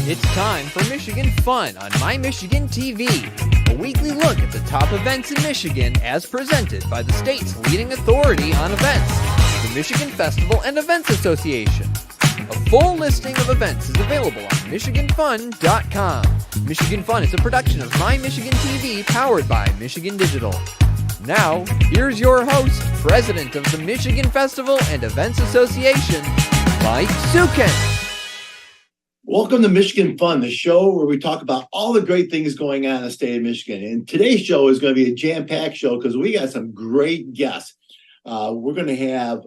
It's time for Michigan Fun on My Michigan TV, a weekly look at the top events in Michigan as presented by the state's leading authority on events, the Michigan Festival and Events Association. A full listing of events is available on MichiganFun.com. Michigan Fun is a production of My Michigan TV powered by Michigan Digital. Now, here's your host, President of the Michigan Festival and Events Association, Mike McMath. Welcome to Michigan Fun, the show where we talk about all the great things going on in the state of Michigan. And today's show is going to be a jam-packed show because we got some great guests. We're going to have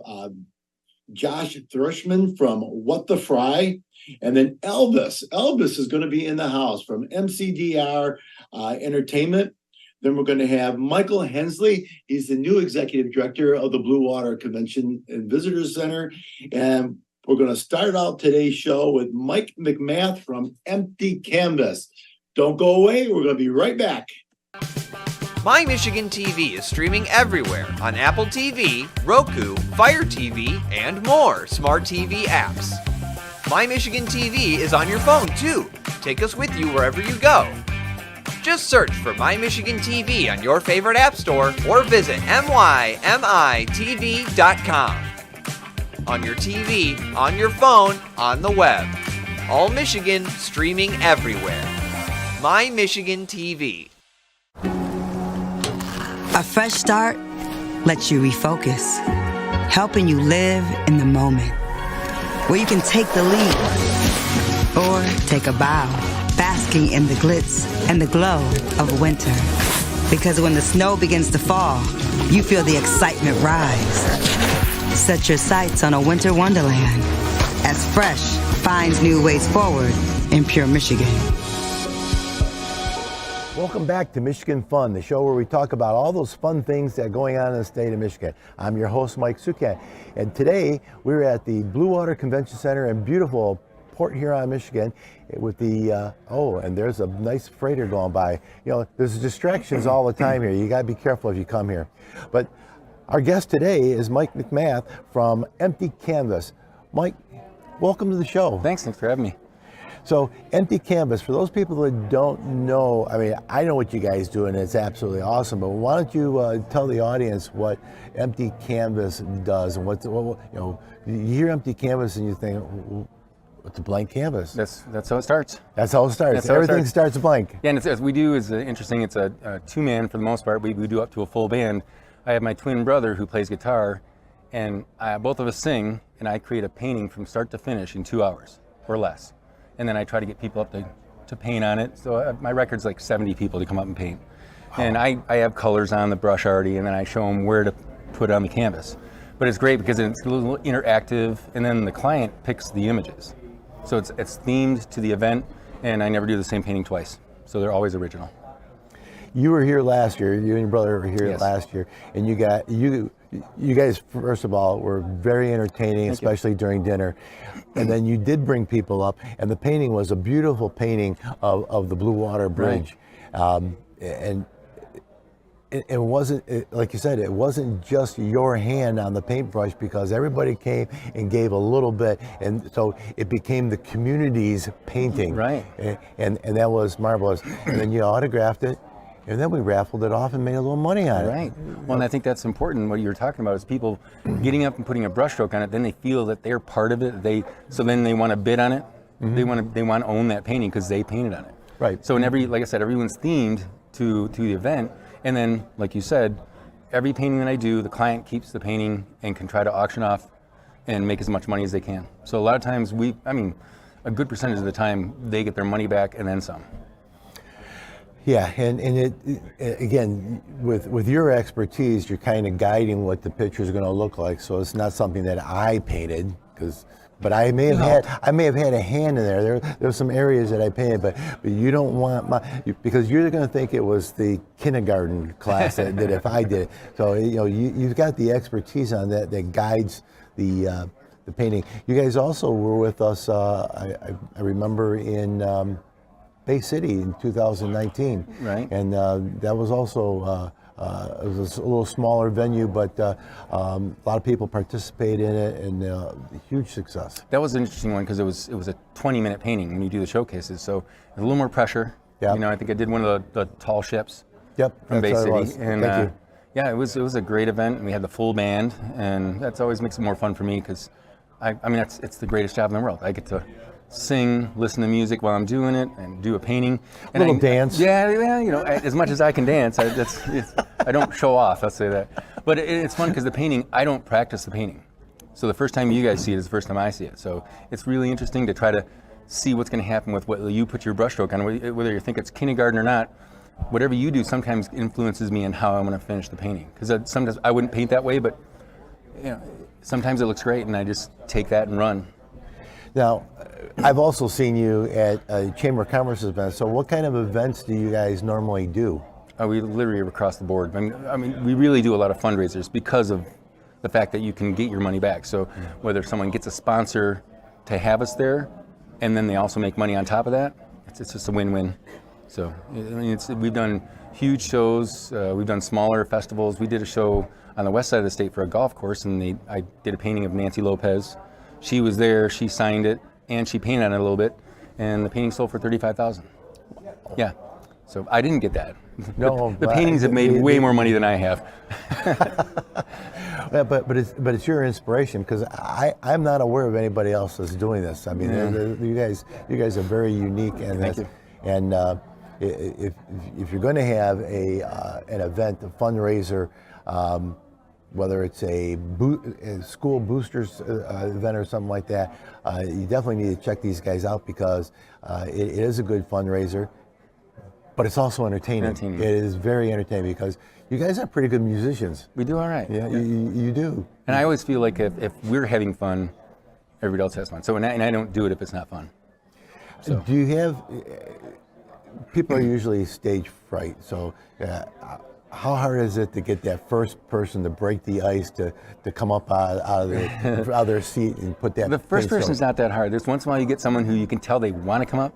Josh Thrushman from What the Fry, and then Elvis. Elvis is going to be in the house from MCDR Entertainment. Then we're going to have Michael Hensley. He's the new executive director of the Bluewater Convention and Visitors Center. And we're going to start out today's show with Mike McMath from Empty Canvas. Don't go away. We're going to be right back. My Michigan TV is streaming everywhere on Apple TV, Roku, Fire TV, and more smart TV apps. My Michigan TV is on your phone too. Take us with you wherever you go. Just search for My Michigan TV on your favorite app store or visit mymitv.com. On your TV, on your phone, on the web. All Michigan streaming everywhere. My Michigan TV. A fresh start lets you refocus, helping you live in the moment, where you can take the lead or take a bow, basking in the glitz and the glow of winter. Because when the snow begins to fall, you feel the excitement rise. Set your sights on a winter wonderland as Fresh finds new ways forward in pure Michigan. Welcome back to Michigan Fun, the show where we talk about all those fun things that are going on in the state of Michigan. I'm your host, Mike McMath, and today we're at the Bluewater Convention Center in beautiful Port Huron, Michigan, with the, and there's a nice freighter going by. You know, there's distractions all the time here. You got to be careful if you come here. But our guest today is Mike McMath from Empty Canvas. Mike, welcome to the show. Thanks for having me. So, Empty Canvas, for those people that don't know, I mean, I know what you guys do and it's absolutely awesome, but why don't you tell the audience what Empty Canvas does and what you know, you hear Empty Canvas and you think, it's a blank canvas. That's how it starts. That's how it starts. Everything starts blank. Yeah, and as we do is interesting. It's a two-man for the most part. We do up to a full band. I have my twin brother who plays guitar, and both of us sing, and I create a painting from start to finish in 2 hours or less. And then I try to get people up to paint on it. So my record's like 70 people to come up and paint. And I have colors on the brush already, and then I show them where to put it on the canvas. But it's great because it's a little interactive, and then the client picks the images. So it's themed to the event, and I never do the same painting twice. So they're always original. You were here last year, you and your brother were here last year, and you guys, first of all, were very entertaining, especially during dinner. And then you did bring people up, and the painting was a beautiful painting of the Bluewater Bridge. Right. And it wasn't, like you said, it wasn't just your hand on the paintbrush because everybody came and gave a little bit, and so it became the community's painting. Right. And that was marvelous. And then you autographed it, and then we raffled it off and made a little money on it. Right. Well, and I think that's important. What you were talking about is people getting up and putting a brushstroke on it. Then they feel that they're part of it. So then they want to bid on it. Mm-hmm. They want to own that painting because they painted on it. Right. So like I said, everyone's themed to the event. And then, like you said, every painting that I do, the client keeps the painting and can try to auction off and make as much money as they can. So a lot of times a good percentage of the time, they get their money back and then some. Yeah, and it again, with your expertise, you're kind of guiding what the picture is going to look like. So it's not something that I painted, but I may have had a hand in there. There's some areas that I painted, but you don't want because you're going to think it was the kindergarten class that if I did it. So you've got the expertise on that guides the painting. You guys also were with us. I remember in Bay City in 2019, right? And that was also it was a little smaller venue, but a lot of people participate in it, and huge success. That was an interesting one because it was a 20-minute painting when you do the showcases, so there's a little more pressure. Yep. You know, I think I did one of the tall ships. Yep, from Bay that's City, what it was. and Thank you. yeah, it was a great event. We had the full band, and that's always makes it more fun for me because I mean it's the greatest job in the world. I get to sing, listen to music while I'm doing it, and do a painting. And Little dance. Yeah, you know, as much as I can dance, I don't show off. I'll say that. But it's fun because the painting, I don't practice the painting. So the first time you guys see it is the first time I see it. So it's really interesting to try to see what's going to happen with what you put your brushstroke on, whether you think it's kindergarten or not. Whatever you do sometimes influences me in how I'm going to finish the painting. Because sometimes I wouldn't paint that way, but you know, sometimes it looks great, and I just take that and run. Now, I've also seen you at Chamber of Commerce events. So what kind of events do you guys normally do? We literally are across the board. I mean, we really do a lot of fundraisers because of the fact that you can get your money back. So whether someone gets a sponsor to have us there, and then they also make money on top of that, it's just a win-win. So I mean, we've done huge shows, we've done smaller festivals. We did a show on the west side of the state for a golf course, and I did a painting of Nancy Lopez. She was there, she signed it, and she painted on it a little bit, and the painting sold for $35,000. Yeah, so I didn't get that. No, the paintings have made way more money than I have. Yeah, but it's your inspiration, because I'm not aware of anybody else that's doing this. I mean, you guys are very unique, and Thank you. And if you're going to have an event, a fundraiser, whether it's a school boosters event or something like that, you definitely need to check these guys out, because it is a good fundraiser, but it's also entertaining. It is very entertaining, because you guys are pretty good musicians. We do all right. Yeah, you do. And I always feel like if we're having fun, everybody else has fun. So and I don't do it if it's not fun. So. Do you have, people are usually stage fright, so how hard is it to get that first person to break the ice, to come up out of their seat and put that? The first person is not that hard. There's once in a while you get someone who you can tell they want to come up,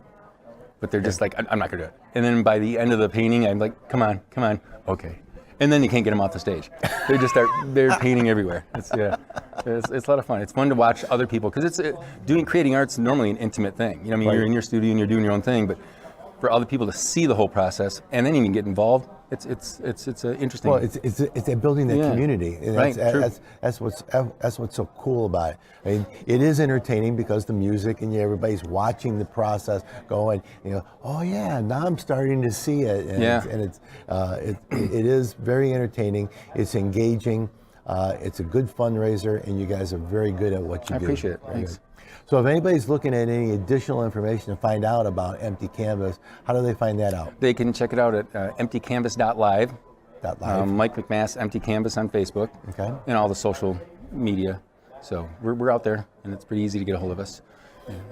but they're just like, I'm not going to do it. And then by the end of the painting, I'm like, come on, okay. And then you can't get them off the stage. They just they're painting everywhere. It's a lot of fun. It's fun to watch other people, because creating art's normally an intimate thing. You know, I mean, right. You're in your studio and you're doing your own thing, but for other people to see the whole process and then even get involved, it's interesting. Well, it's building that community, and right, that's what's so cool about it. I mean, it is entertaining because the music, and everybody's watching the process going. You know, oh yeah, now I'm starting to see it, and it is very entertaining. It's engaging. It's a good fundraiser, and you guys are very good at what you do. I appreciate it. Thanks. So if anybody's looking at any additional information to find out about Empty Canvas, how do they find that out? They can check it out at emptycanvas.live. Mike McMath's Empty Canvas on Facebook. Okay. And all the social media. So we're out there, and it's pretty easy to get a hold of us.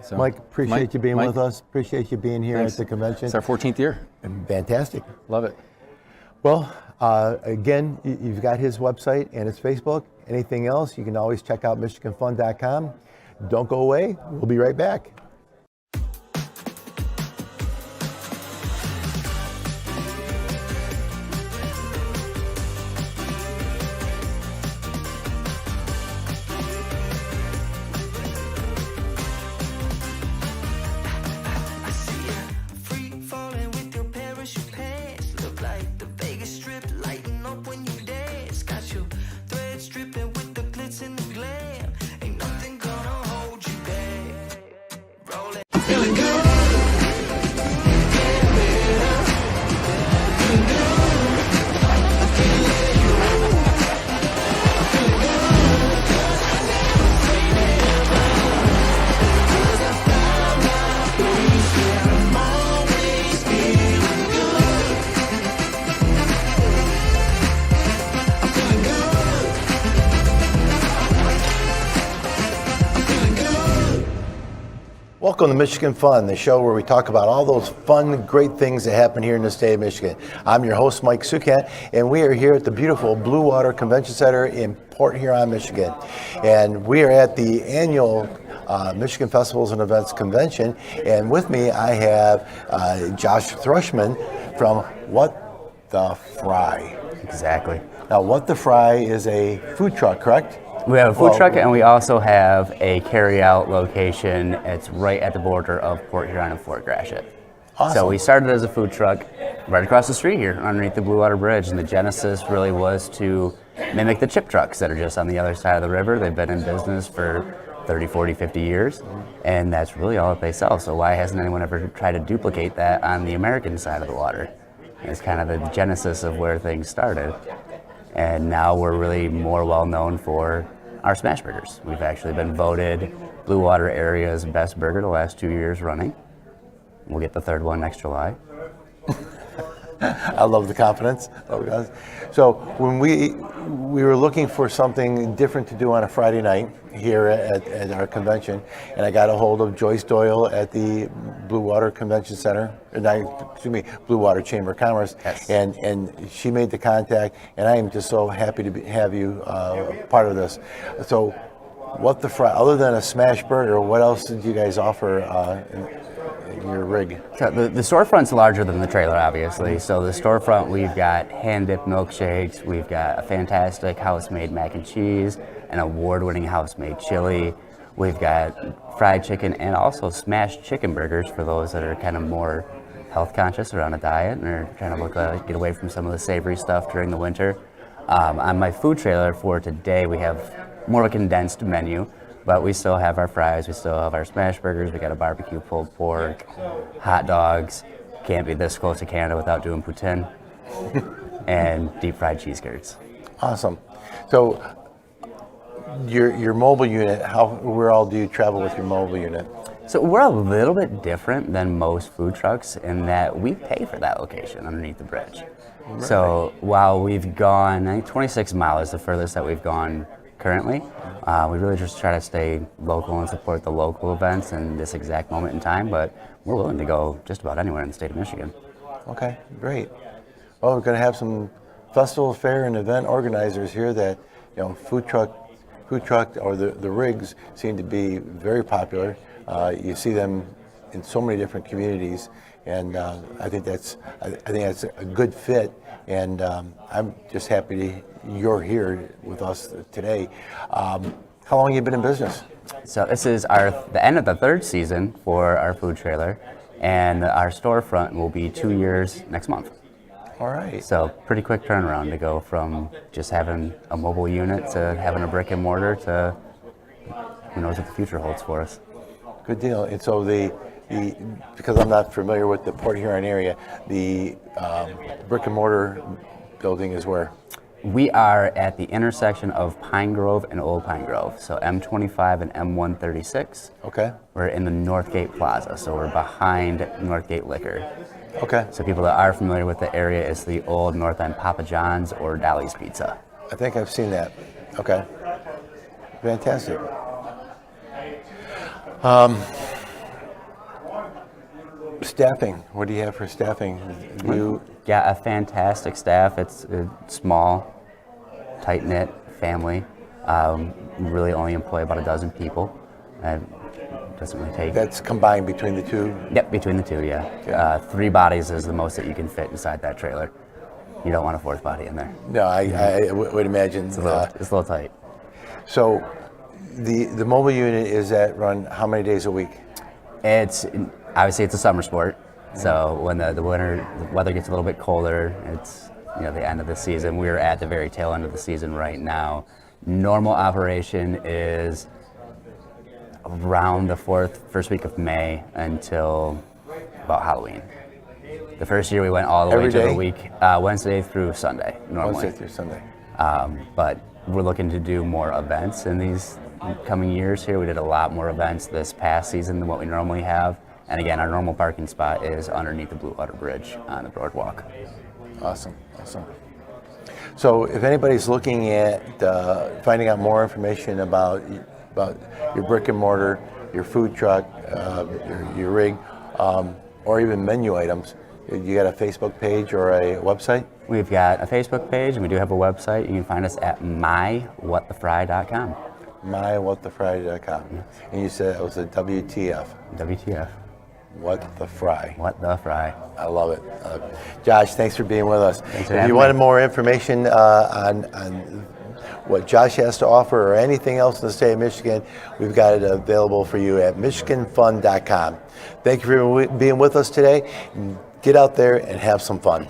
So, Mike, appreciate you being with us. Appreciate you being here at the convention. It's our 14th year. Fantastic. Love it. Well, again, you've got his website and his Facebook. Anything else, you can always check out MichiganFun.com. Don't go away. We'll be right back. Welcome to Michigan Fun, the show where we talk about all those fun, great things that happen here in the state of Michigan. I'm your host, Mike McMath, and we are here at the beautiful Bluewater Convention Center in Port Huron, Michigan. And we are at the annual Michigan Festivals and Events Convention. And with me, I have Josh Thrushman from What the Fry. Exactly. Now, What the Fry is a food truck, correct? We have a food truck, and we also have a carry-out location. It's right at the border of Port Huron and Fort Gratiot. Awesome. So we started as a food truck right across the street here underneath the Bluewater Bridge, and the genesis really was to mimic the chip trucks that are just on the other side of the river. They've been in business for 30, 40, 50 years, and that's really all that they sell. So why hasn't anyone ever tried to duplicate that on the American side of the water? It's kind of the genesis of where things started. And now we're really more well known for our smash burgers. We've actually been voted Bluewater Area's best burger the last 2 years running. We'll get the third one next July. I love the confidence. So when we were looking for something different to do on a Friday night here at our convention, and I got a hold of Joyce Doyle at the Bluewater Convention Center, Bluewater Chamber of Commerce, Yes. and she made the contact, and I am just so happy to have you part of this. So, What the Fry? Other than a smash burger, what else did you guys offer in your rig? So the storefront's larger than the trailer, obviously. So the storefront, we've got hand-dipped milkshakes, we've got a fantastic house-made mac and cheese, an award-winning house-made chili. We've got fried chicken and also smashed chicken burgers for those that are kind of more health conscious or on a diet and are trying to get away from some of the savory stuff during the winter. On my food trailer for today, we have more of a condensed menu, but we still have our fries, we still have our smash burgers, we got a barbecue pulled pork, hot dogs, can't be this close to Canada without doing poutine, and deep fried cheese curds. Awesome. So, your mobile unit, where all do you travel with your mobile unit? So we're a little bit different than most food trucks in that we pay for that location underneath the bridge. Right. So while we've gone, I think 26 miles is the furthest that we've gone currently, we really just try to stay local and support the local events in this exact moment in time, but we're willing to go just about anywhere in the state of Michigan. Okay, great. Well, we're going to have some festival, fair, and event organizers here that, food truck or the rigs seem to be very popular. You see them in so many different communities, and I think that's a good fit. And I'm just happy you're here with us today. How long have you been in business? So this is the end of the third season for our food trailer, and our storefront will be 2 years next month. All right. So pretty quick turnaround to go from just having a mobile unit to having a brick and mortar to who knows what the future holds for us. Good deal. And so because I'm not familiar with the Port Huron area, the brick and mortar building is where? We are at the intersection of Pine Grove and Old Pine Grove, so M25 and M136. Okay. We're in the Northgate Plaza, so we're behind Northgate Liquor. Okay. So people that are familiar with the area, it's the old North End Papa John's or Dolly's Pizza. I think I've seen that. Okay. Fantastic. Staffing. What do you have for staffing? Got a fantastic staff. It's a small, tight-knit family. Really only employ about a dozen people. Doesn't really take. That's combined between the two? Yep, between the two, yeah. Okay. 3 bodies is the most that you can fit inside that trailer. You don't want a 4th body in there. No, I would imagine. It's a little tight. So the mobile unit is run how many days a week? Obviously it's a summer sport. So when the weather gets a little bit colder, it's the end of the season. We're at the very tail end of the season right now. Normal operation is around the first week of May until about Halloween. The first year we went all the way to the week, Wednesday through Sunday, normally. Wednesday through Sunday. But we're looking to do more events in these coming years here. We did a lot more events this past season than what we normally have. And again, our normal parking spot is underneath the Bluewater Bridge on the boardwalk. Awesome. So if anybody's looking at finding out more information about your brick and mortar, your food truck, your rig, or even menu items, you got a Facebook page or a website? We've got a Facebook page and we do have a website. You can find us at mywhatthefry.com. Mywhatthefry.com. And you said it was a WTF. WTF. What the fry? What the fry? I love it. Josh, thanks for being with us. Thanks for If having you me. wanted more information on what Josh has to offer or anything else in the state of Michigan, we've got it available for you at michiganfun.com. Thank you for being with us today. Get out there and have some fun.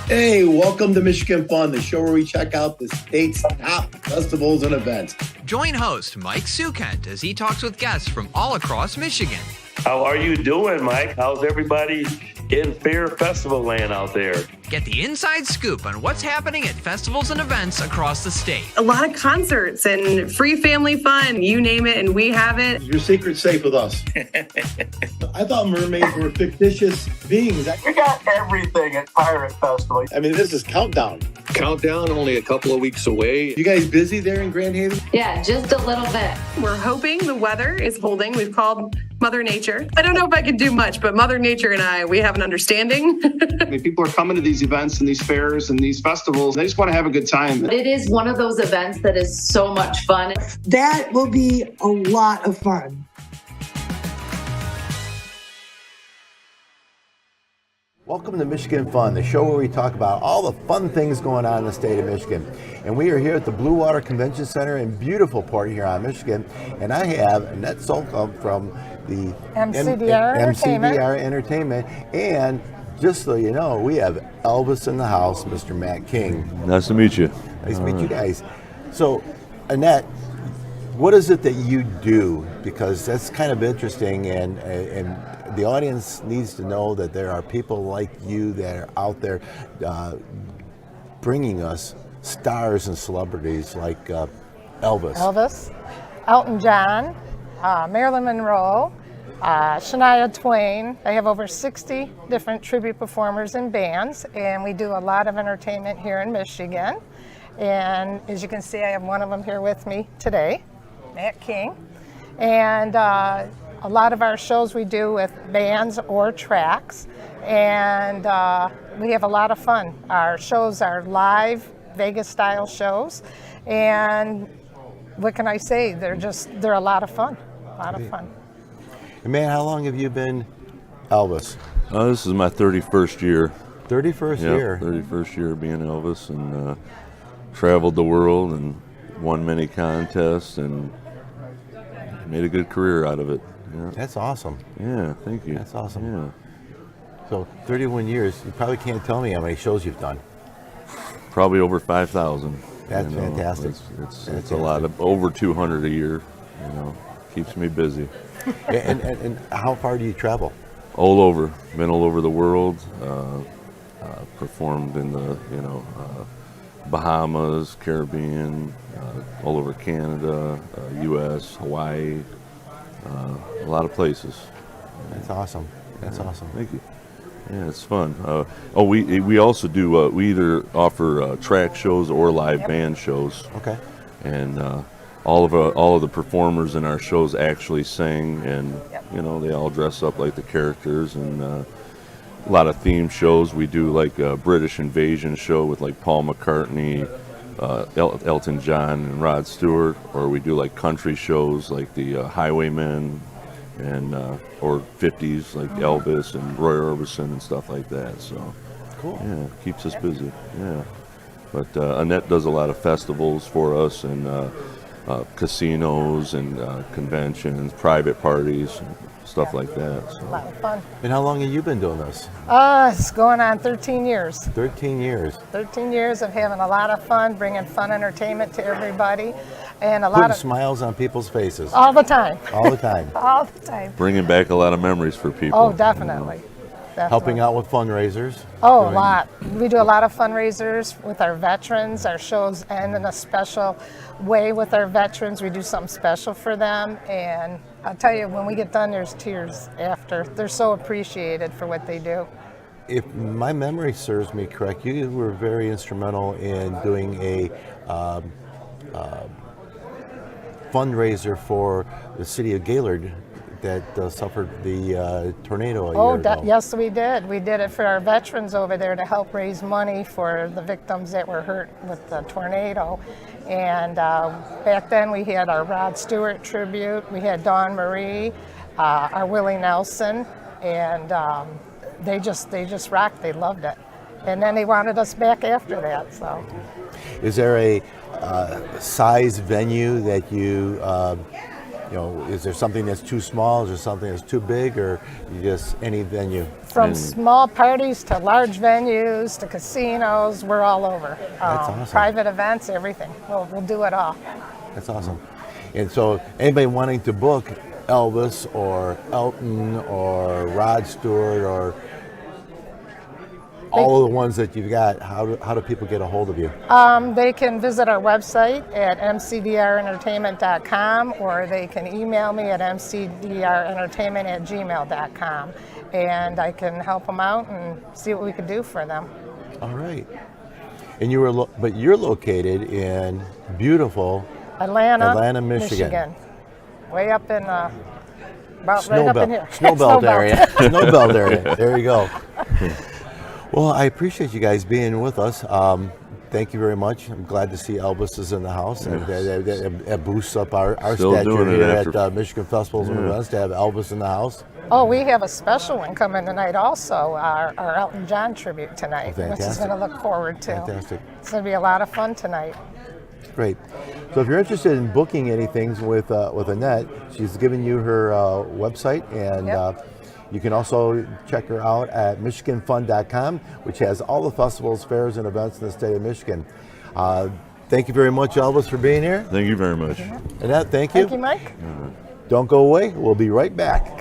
Hey, welcome to Michigan Fun, the show where we check out the state's top festivals and events. Join host Mike Sukent as he talks with guests from all across Michigan. How are you doing, Mike? How's everybody in Fair Festival land out there? Get the inside scoop on what's happening at festivals and events across the state. A lot of concerts and free family fun, you name it, and we have it. Your secret's safe with us. I thought mermaids were fictitious beings. We got everything at Pirate Festival. I mean, this is countdown. Countdown only a couple of weeks away. You guys busy there in Grand Haven? Yeah, just a little bit. We're hoping the weather is holding. We've called Mother Nature. I don't know if I can do much, but Mother Nature and I, we have an understanding. I mean, people are coming to these events and these fairs and these festivals. They just want to have a good time. It is one of those events that is so much fun. That will be a lot of fun. Welcome to Michigan Fun, the show where we talk about all the fun things going on in the state of Michigan. And we are here at the Bluewater Convention Center in beautiful Port Huron, Michigan. And I have Annette Sokol from the MCDR Entertainment. And just so you know, we have Elvis in the house, Mr. Matt King. Nice to meet you. Nice to meet you guys. So, Annette, what is it that you do? Because that's kind of interesting, and the audience needs to know that there are people like you that are out there bringing us stars and celebrities like Elvis, Elton John, Marilyn Monroe, Shania Twain. They have over 60 different tribute performers and bands, and we do a lot of entertainment here in Michigan. And as you can see, I have one of them here with me today, Matt King. And a lot of our shows we do with bands or tracks, and we have a lot of fun. Our shows are live, Vegas-style shows, and what can I say? They're a lot of fun, And man, how long have you been Elvis? This is my 31st year. 31st year. 31st year being Elvis, and traveled the world and won many contests and made a good career out of it. Yeah. That's awesome. Yeah, thank you. That's awesome. Yeah. So 31 years, you probably can't tell me how many shows you've done. Probably over 5,000. That's fantastic. It's a lot of over 200 a year. Keeps me busy. and how far do you travel? All over. Been all over the world. Performed in the Bahamas, Caribbean, all over Canada, U.S., Hawaii, a lot of places. That's awesome. That's awesome. Thank you. Yeah, it's fun. We also do. We either offer track shows or live band shows. Okay. And all of the performers in our shows actually sing, and they all dress up like the characters, and a lot of theme shows. We do like a British Invasion show with like Paul McCartney, Elton John, and Rod Stewart, or we do like country shows like the Highwaymen, and or 50s like Elvis and Roy Orbison and stuff like that. So cool. Yeah, keeps us busy. Yeah, but Annette does a lot of festivals for us, and casinos and conventions, private parties, and stuff like that. So. A lot of fun. And how long have you been doing this? It's going on 13 years. 13 years. 13 years of having a lot of fun, bringing fun entertainment to everybody, and Putting smiles on people's faces. all the time. All the time. All the time. Bringing back a lot of memories for people. Oh, definitely. Helping out with fundraisers. Oh, a lot. We do a lot of fundraisers with our veterans. Our shows end in a special way with our veterans. We do something special for them. And I'll tell you, when we get done, there's tears after. They're so appreciated for what they do. If my memory serves me correct, you were very instrumental in doing a fundraiser for the city of Gaylord that suffered the tornado a year ago. Yes, we did. We did it for our veterans over there to help raise money for the victims that were hurt with the tornado. And back then we had our Rod Stewart tribute, we had Dawn Marie, our Willie Nelson, and they just rocked. They loved it, and then they wanted us back after that. So, is there a size venue that you is there something that's too small? Is there something that's too big, or you just any venue? From small parties to large venues to casinos, we're all over. That's awesome. Private events, everything. We'll do it all. That's awesome. And so anybody wanting to book Elvis or Elton or Rod Stewart or all of the ones that you've got, how do people get a hold of you? They can visit our website at mcdrentertainment.com, or they can email me at mcdrentertainment@gmail.com, and I can help them out and see what we can do for them. All right. And but you're located in beautiful Atlanta, Michigan. Way up in right up in here. Snowbelt area. Snowbelt area. There you go. Well, I appreciate you guys being with us. Thank you very much. I'm glad to see Elvis is in the house. Yes. It boosts up our Still stature doing here it at Michigan Festivals and Events to have Elvis in the house. Oh, we have a special one coming tonight also, our Elton John tribute tonight, which is going to look forward to. Fantastic. It's going to be a lot of fun tonight. Great. So if you're interested in booking anything with Annette, she's given you her website, and you can also check her out at michiganfun.com, which has all the festivals, fairs, and events in the state of Michigan. Thank you very much, Elvis, for being here. Thank you very much. Annette, thank you. Thank you, Mike. Don't go away. We'll be right back.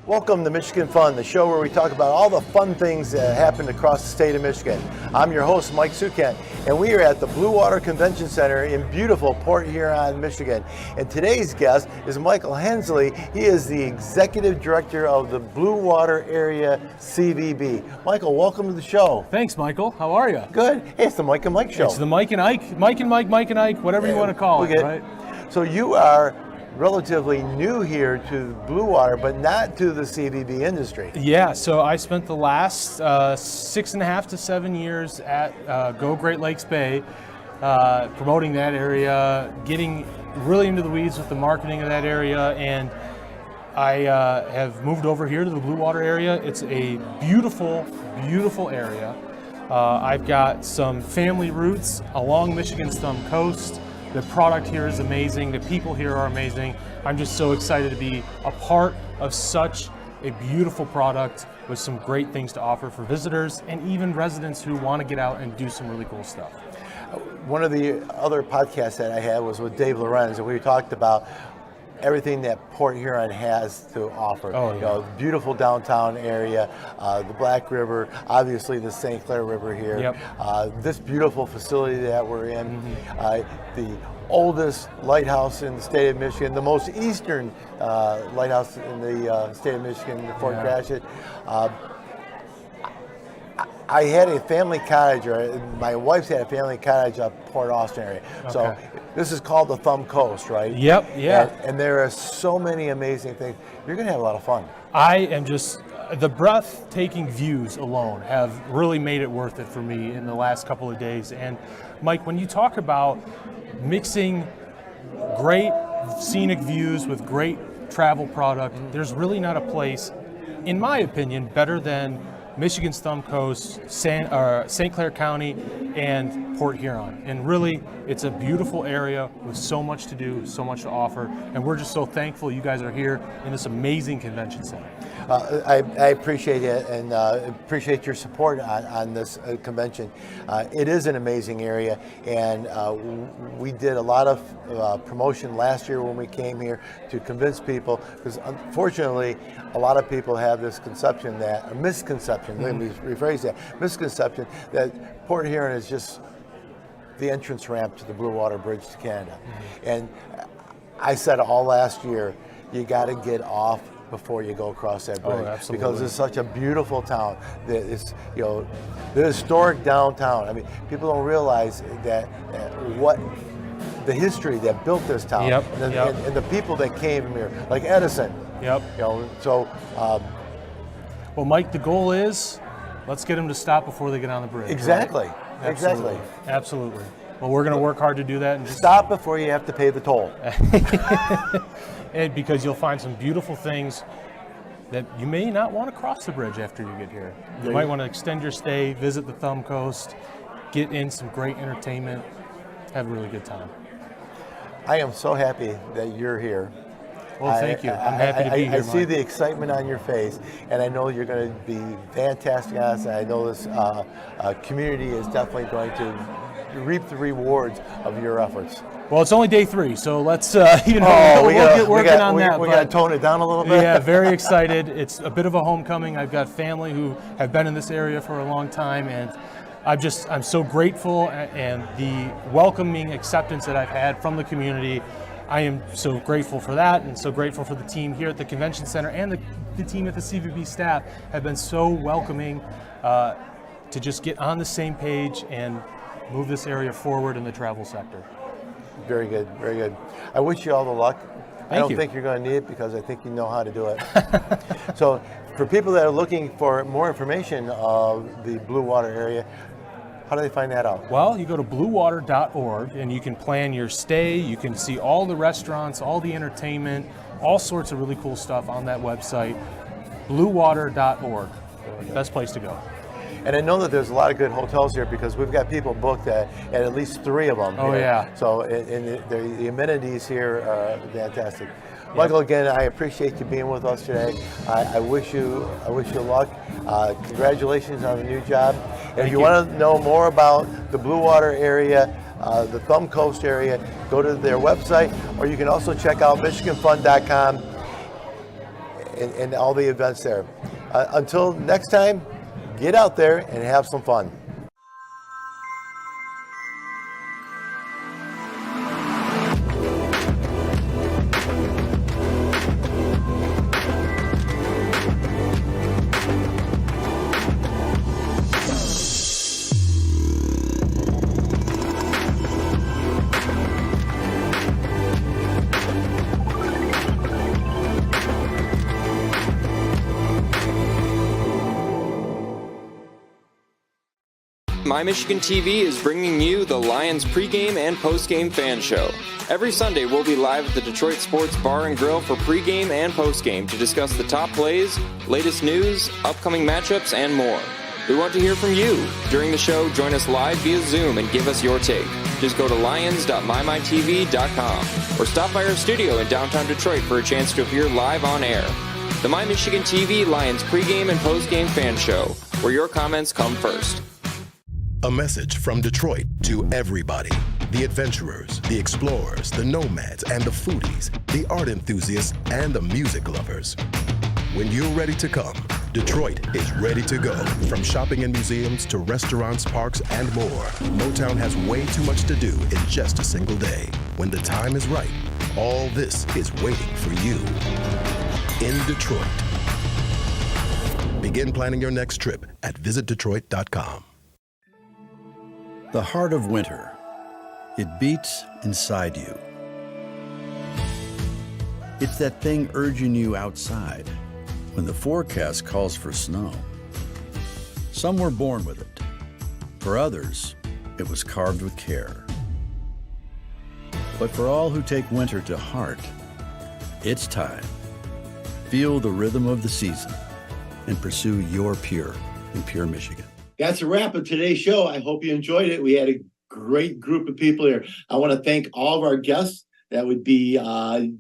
Welcome to Michigan Fun, the show where we talk about all the fun things that happen across the state of Michigan. I'm your host, Mike McMath, and we are at the Bluewater Convention Center in beautiful Port Huron, Michigan. And today's guest is Michael Hensley. He is the Executive Director of the Bluewater Area CVB. Michael, welcome to the show. Thanks, Michael. How are you? Good. Hey, it's the Mike and Mike show. It's the Mike and Ike, Mike and Ike, whatever you want to call it, right? So you are relatively new here to Bluewater, but not to the CVB industry. Yeah, so I spent the last 6.5 to 7 years at Go Great Lakes Bay, promoting that area, getting really into the weeds with the marketing of that area, and I have moved over here to the Bluewater area. It's a beautiful, beautiful area. I've got some family roots along Michigan's thumb coast. The product here is amazing. The people here are amazing. I'm just so excited to be a part of such a beautiful product with some great things to offer for visitors and even residents who want to get out and do some really cool stuff. One of the other podcasts that I had was with Dave Lorenz, and we talked about everything that Port Huron has to offer. Oh, yeah. You know, beautiful downtown area, the Black River, obviously the St. Clair River here, Yep. This beautiful facility that we're in, the oldest lighthouse in the state of Michigan, the most eastern lighthouse in the state of Michigan, Fort Gratiot. I had a family cottage, or my wife's had a family cottage up Port Austin area. Okay. So this is called the Thumb Coast, right? Yep, yeah. And there are so many amazing things. You're going to have a lot of fun. I am just, the breathtaking views alone have really made it worth it for me in the last couple of days. And Mike, when you talk about mixing great scenic views with great travel product, there's really not a place, in my opinion, better than Michigan's Thumb Coast, St. Clair County, and Port Huron. And really, it's a beautiful area with so much to do, so much to offer, and we're just so thankful you guys are here in this amazing convention center. I appreciate it, and appreciate your support on this convention. It is an amazing area, and we did a lot of promotion last year when we came here to convince people, because unfortunately a lot of people have this conception that, a misconception, let me rephrase that, misconception that Port Huron is just the entrance ramp to the Bluewater Bridge to Canada. And I said all last year, you got to get off before you go across that bridge. Absolutely. Because it's such a beautiful town. It's, the historic downtown. I mean, people don't realize that what the history that built this town, and the people that came here, like Edison. So. Well, Mike, the goal is, let's get them to stop before they get on the bridge. Exactly. Right? Absolutely. Well, we're going to work hard to do that. And stop before you have to pay the toll. And because you'll find some beautiful things that you may not want to cross the bridge after you get here. You might want to extend your stay, visit the Thumb Coast, get in some great entertainment, have a really good time. I am so happy that you're here. Well, thank you. I'm happy to be here. I see the excitement on your face, and I know you're going to be fantastic at us. And I know this community is definitely going to reap the rewards of your efforts. Well, it's only day 3, so let's we'll get working on that. We got to tone it down a little bit. Yeah, very excited. It's a bit of a homecoming. I've got family who have been in this area for a long time, and I'm so grateful, and the welcoming acceptance that I've had from the community. I am so grateful for that, and so grateful for the team here at the Convention Center, and the team at the CVB staff have been so welcoming to just get on the same page and move this area forward in the travel sector. Very good, very good. I wish you all the luck. I don't think you're going to need it because I think you know how to do it. So for people that are looking for more information of the Bluewater area, how do they find that out? Well, you go to bluewater.org and you can plan your stay. You can see all the restaurants, all the entertainment, all sorts of really cool stuff on that website. Bluewater.org, best place to go. And I know that there's a lot of good hotels here because we've got people booked at least 3 of them. Oh, here. yeah. So and the amenities here are fantastic. Michael, again, I appreciate you being with us today. I wish you luck. Congratulations on the new job. And if you want to know more about the Bluewater area, the Thumb Coast area, go to their website, or you can also check out MichiganFun.com and all the events there. Until next time, get out there and have some fun. My Michigan TV is bringing you the Lions pregame and postgame fan show. Every Sunday, we'll be live at the Detroit Sports Bar and Grill for pregame and postgame to discuss the top plays, latest news, upcoming matchups, and more. We want to hear from you. During the show, join us live via Zoom and give us your take. Just go to lions.mymytv.com or stop by our studio in downtown Detroit for a chance to appear live on air. The My Michigan TV Lions pregame and postgame fan show, where your comments come first. A message from Detroit to everybody. The adventurers, the explorers, the nomads, and the foodies, the art enthusiasts, and the music lovers. When you're ready to come, Detroit is ready to go. From shopping and museums to restaurants, parks, and more, Motown has way too much to do in just a single day. When the time is right, all this is waiting for you in Detroit. Begin planning your next trip at visitdetroit.com. The heart of winter. It beats inside you. It's that thing urging you outside when the forecast calls for snow. Some were born with it. For others, it was carved with care. But for all who take winter to heart, it's time. Feel the rhythm of the season and pursue your Pure in Pure, Michigan. That's a wrap of today's show. I hope you enjoyed it. We had a great group of people here. I want to thank all of our guests. That would be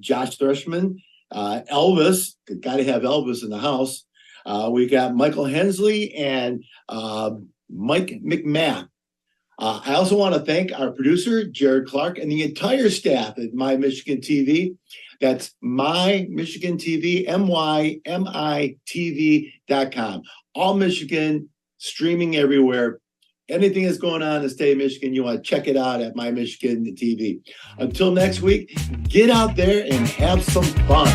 Josh Thrushman, Elvis. Got to have Elvis in the house. We got Michael Hensley and Mike McMath. I also want to thank our producer, Jared Clark, and the entire staff at My Michigan TV. That's My Michigan TV, MYMITV.com. All Michigan, streaming everywhere. Anything that's going on in the state of Michigan, you want to check it out at My Michigan TV. Until next week, get out there and have some fun.